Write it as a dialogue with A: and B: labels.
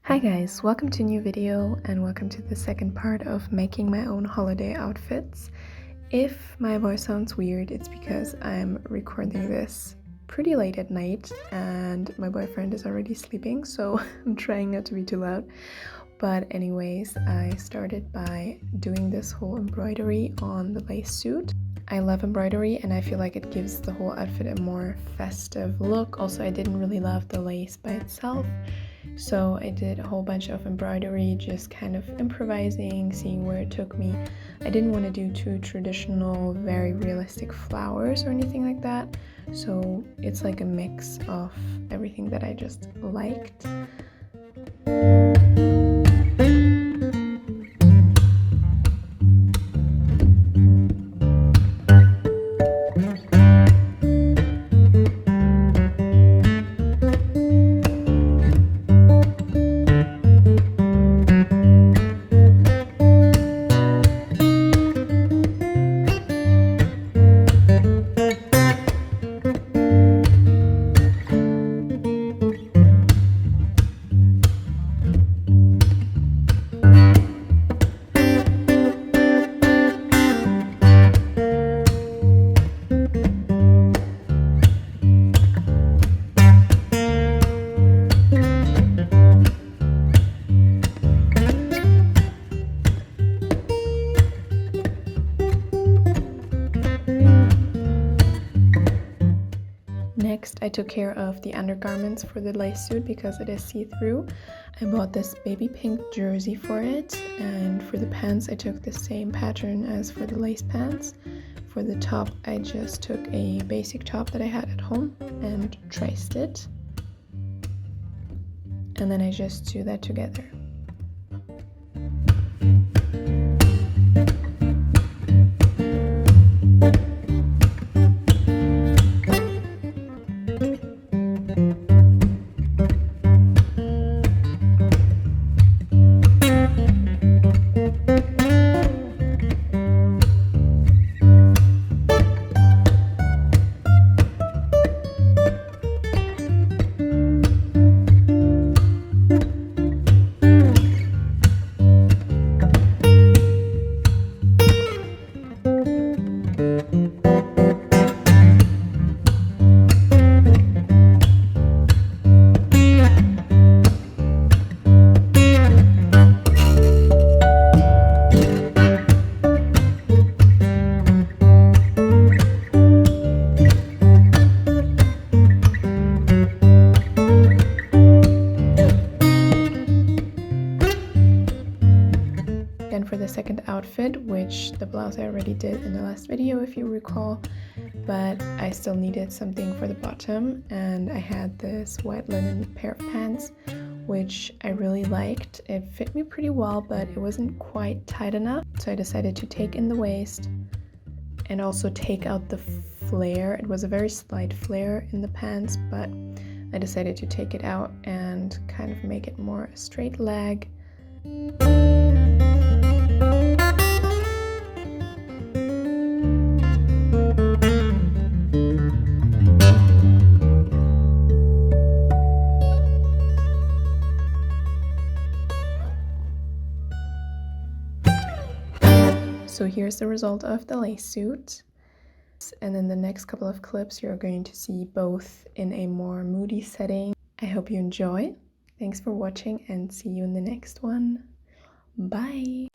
A: Hi guys, welcome to a new video and welcome to the second part of making my own holiday outfits. If my voice sounds weird, it's because I'm recording this pretty late at night and my boyfriend is already sleeping, so I'm trying not to be too loud. But anyways, I started by doing this whole embroidery on the lace suit. I love embroidery and I feel like it gives the whole outfit a more festive look. Also, I didn't really love the lace by itself, so I did a whole bunch of embroidery, just kind of improvising, seeing where it took me. I didn't want to do too traditional, very realistic flowers or anything like that, so it's like a mix of everything that I just liked. Next, I took care of the undergarments for the lace suit because it is see-through. I bought this baby pink jersey for it, and for the pants I took the same pattern as for the lace pants. For the top I just took a basic top that I had at home and traced it, and then I just sew that together. For the second outfit, which the blouse I already did in the last video if you recall, but I still needed something for the bottom, and I had this white linen pair of pants which I really liked. It fit me pretty well, but it wasn't quite tight enough, so I decided to take in the waist and also take out the flare. It was a very slight flare in the pants, but I decided to take it out and kind of make it more a straight leg. So here's the result of the lace suit. And in the next couple of clips, you're going to see both in a more moody setting. I hope you enjoy. Thanks for watching and see you in the next one. Bye!